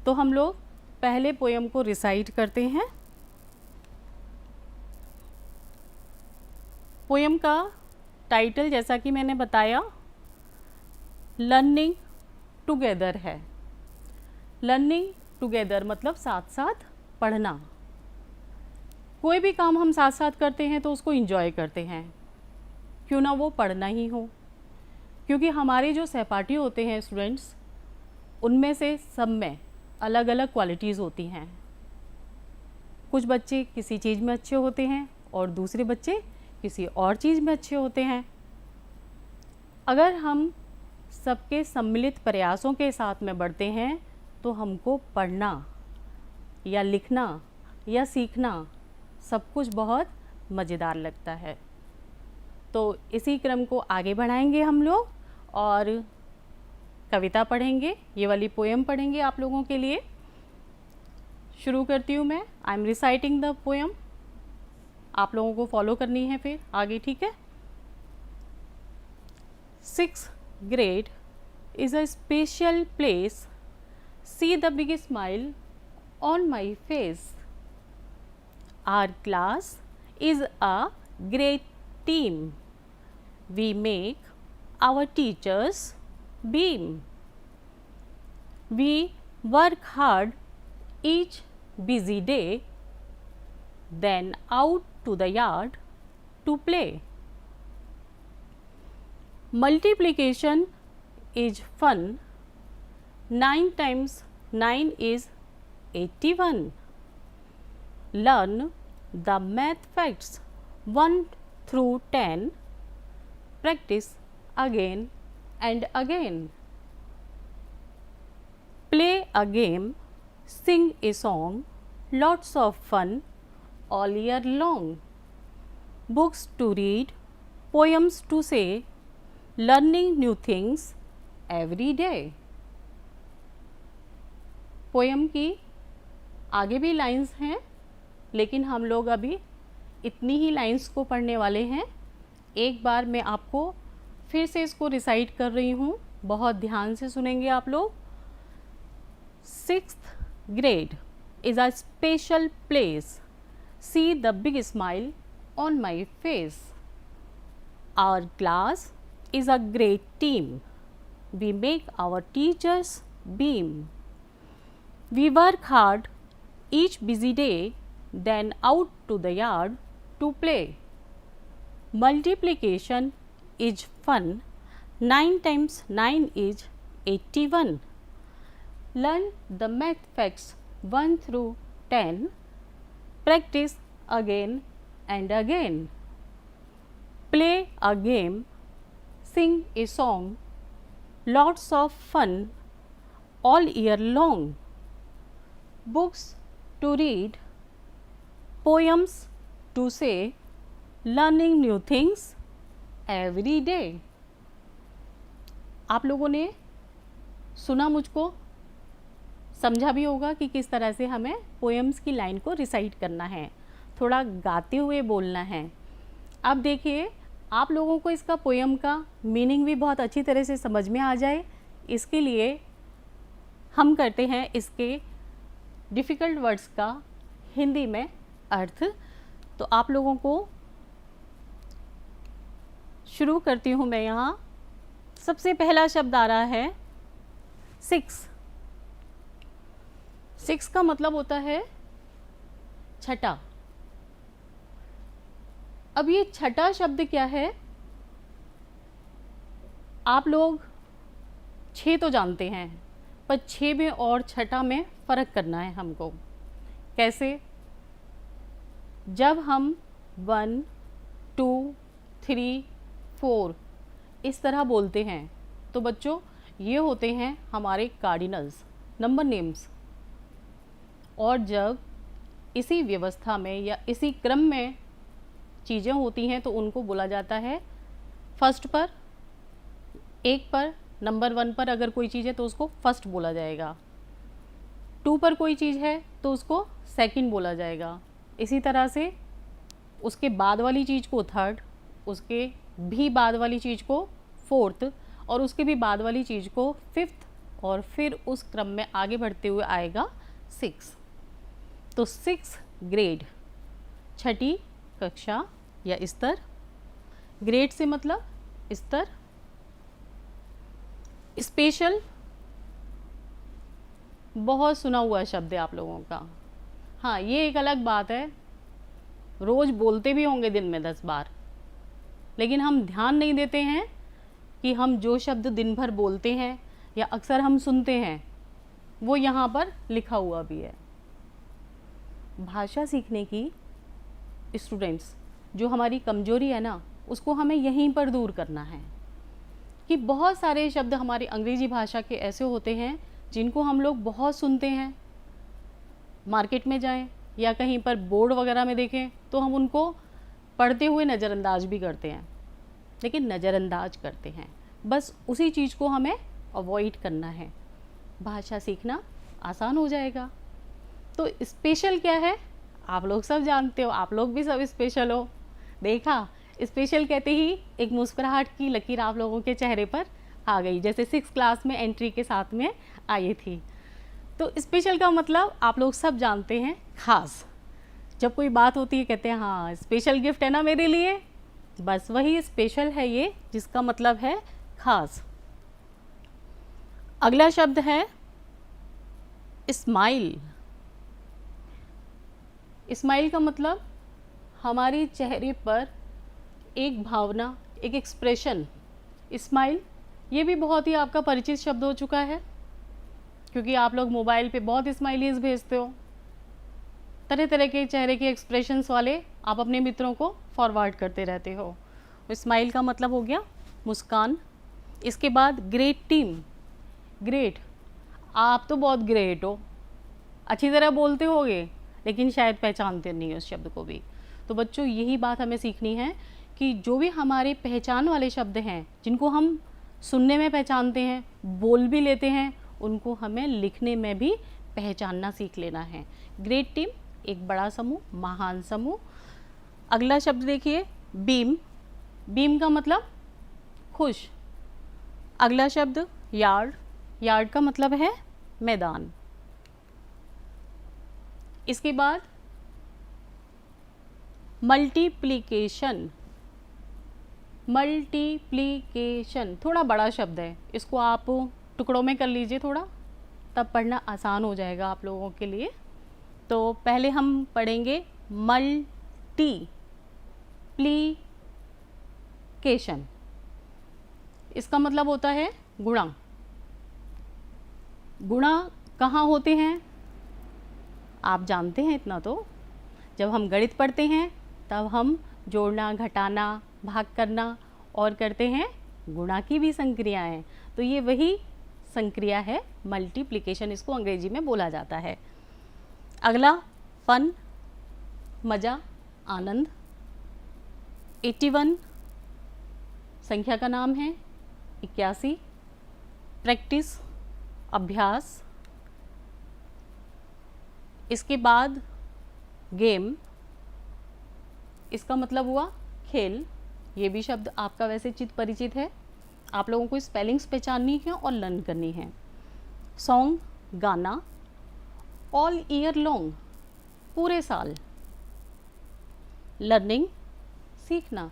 तो हम लोग पहले पोयम को रिसाइट करते हैं। पोयम का टाइटल जैसा कि मैंने बताया लर्निंग टुगेदर है। लर्निंग टुगेदर मतलब साथ साथ पढ़ना। कोई भी काम हम साथ साथ करते हैं तो उसको एंजॉय करते हैं, क्यों ना वो पढ़ना ही हो। क्योंकि हमारे जो सहपाठी होते हैं स्टूडेंट्स, उनमें से सब में अलग अलग क्वालिटीज़ होती हैं। कुछ बच्चे किसी चीज़ में अच्छे होते हैं और दूसरे बच्चे किसी और चीज़ में अच्छे होते हैं। अगर हम सबके सम्मिलित प्रयासों के साथ में बढ़ते हैं तो हमको पढ़ना या लिखना या सीखना सब कुछ बहुत मज़ेदार लगता है। तो इसी क्रम को आगे बढ़ाएंगे हम लोग और कविता पढ़ेंगे, ये वाली पोएम पढ़ेंगे आप लोगों के लिए। शुरू करती हूँ मैं। I am reciting the poem. आप लोगों को फॉलो करनी है फिर आगे, ठीक है। 6th grade is a special place. See the big smile on my face. Our class is a great team. We make our teachers beam. We work hard each busy day, then out to the yard to play. Multiplication is fun. 9 times 9 is 81. Learn the math facts 1 through 10. Practice again and again. Play a game, sing a song, lots of fun all year long. Books to read, poems to say, learning new things every day. Poem की आगे भी lines हैं, लेकिन हम लोग अभी इतनी ही lines को पढ़ने वाले हैं। एक बार मैं आपको फिर से इसको रिसाइट कर रही हूँ, बहुत ध्यान से सुनेंगे आप लोग। 6th grade is a special place. See the big smile on my face. Our class is a great team. We make our teachers beam. We work hard each busy day, then out to the yard to play. Multiplication is fun. 9 times 9 is 81. Learn the math facts 1 through 10. Practice again and again. Play a game, sing a song, lots of fun all year long. Books to read, poems to say, learning new things every day. आप लोगों ने सुना, मुझको समझा भी होगा कि किस तरह से हमें पोएम्स की लाइन को रिसाइट करना है, थोड़ा गाते हुए बोलना है। अब देखिए, आप लोगों को इसका पोएम का मीनिंग भी बहुत अच्छी तरह से समझ में आ जाए, इसके लिए हम करते हैं इसके डिफ़िकल्ट वर्ड्स का हिंदी में अर्थ। तो आप लोगों को शुरू करती हूँ मैं। यहाँ सबसे पहला शब्द आ रहा है 6। 6 का मतलब होता है छठा। अब ये छठा शब्द क्या है? आप लोग 6 तो जानते हैं, पर 6 में और छठा में फ़र्क करना है हमको। कैसे? जब हम 1 2 3 4 इस तरह बोलते हैं तो बच्चों ये होते हैं हमारे कार्डिनल्स, नंबर नेम्स। और जब इसी व्यवस्था में या इसी क्रम में चीज़ें होती हैं तो उनको बोला जाता है फर्स्ट पर, एक पर, नंबर 1 पर अगर कोई चीज़ है तो उसको फर्स्ट बोला जाएगा, 2 पर कोई चीज़ है तो उसको सेकंड बोला जाएगा। इसी तरह से उसके बाद वाली चीज़ को थर्ड, उसके भी बाद वाली चीज़ को फोर्थ, और उसके भी बाद वाली चीज़ को फिफ्थ और फिर उस क्रम में आगे बढ़ते हुए आएगा 6। तो 6 ग्रेड, छठी कक्षा या स्तर। ग्रेड से मतलब स्तर। स्पेशल बहुत सुना हुआ शब्द है आप लोगों का। हाँ, ये एक अलग बात है, रोज़ बोलते भी होंगे दिन में 10 बार, लेकिन हम ध्यान नहीं देते हैं कि हम जो शब्द दिन भर बोलते हैं या अक्सर हम सुनते हैं वो यहाँ पर लिखा हुआ भी है। भाषा सीखने की स्टूडेंट्स, जो हमारी कमजोरी है ना, उसको हमें यहीं पर दूर करना है कि बहुत सारे शब्द हमारी अंग्रेजी भाषा के ऐसे होते हैं जिनको हम लोग बहुत सुनते हैं। मार्केट में जाएं या कहीं पर बोर्ड वगैरह में देखें तो हम उनको पढ़ते हुए नज़रअंदाज भी करते हैं, लेकिन नज़रअंदाज करते हैं। बस उसी चीज़ को हमें अवॉइड करना है, भाषा सीखना आसान हो जाएगा। तो स्पेशल क्या है आप लोग सब जानते हो, आप लोग भी सब स्पेशल हो। देखा, स्पेशल कहते ही एक मुस्कुराहट की लकीर आप लोगों के चेहरे पर आ गई, जैसे 6 क्लास में एंट्री के साथ में आई थी। तो स्पेशल का मतलब आप लोग सब जानते हैं, खास। जब कोई बात होती है कहते हैं हाँ स्पेशल गिफ्ट है ना मेरे लिए, बस वही स्पेशल है ये, जिसका मतलब है खास। अगला शब्द है स्माइल। स्माइल का मतलब हमारे चेहरे पर एक भावना, एक एक्सप्रेशन। स्माइल ये भी बहुत ही आपका परिचित शब्द हो चुका है, क्योंकि आप लोग मोबाइल पे बहुत स्माइलीज भेजते हो, तरह तरह के चेहरे के एक्सप्रेशंस वाले आप अपने मित्रों को फॉरवर्ड करते रहते हो। स्माइल का मतलब हो गया मुस्कान। इसके बाद ग्रेट टीम। ग्रेट, आप तो बहुत ग्रेट हो, अच्छी तरह बोलते होगे, लेकिन शायद पहचानते नहीं हो उस शब्द को भी। तो बच्चों यही बात हमें सीखनी है कि जो भी हमारे पहचान वाले शब्द हैं, जिनको हम सुनने में पहचानते हैं, बोल भी लेते हैं, उनको हमें लिखने में भी पहचानना सीख लेना है। ग्रेट टीम एक बड़ा समूह, महान समूह। अगला शब्द देखिए बीम। बीम का मतलब खुश। अगला शब्द यार्ड। यार्ड का मतलब है मैदान। इसके बाद मल्टीप्लिकेशन। मल्टीप्लिकेशन थोड़ा बड़ा शब्द है, इसको आप टुकड़ों में कर लीजिए थोड़ा, तब पढ़ना आसान हो जाएगा आप लोगों के लिए। तो पहले हम पढ़ेंगे मल्टीप्लिकेशन। इसका मतलब होता है गुणा। गुणा कहाँ होते हैं आप जानते हैं इतना तो, जब हम गणित पढ़ते हैं तब हम जोड़ना, घटाना, भाग करना और करते हैं गुणा की भी संक्रियाएं। तो ये वही संक्रिया है मल्टीप्लिकेशन, इसको अंग्रेजी में बोला जाता है। अगला फन, मज़ा, आनंद। 81 संख्या का नाम है। 81 प्रैक्टिस, अभ्यास। इसके बाद गेम, इसका मतलब हुआ खेल। ये भी शब्द आपका वैसे चित परिचित है, आप लोगों को स्पेलिंग्स पहचाननी है और लर्न करनी है। सॉन्ग गाना। ऑल ईयर लॉन्ग पूरे साल। लर्निंग सीखना।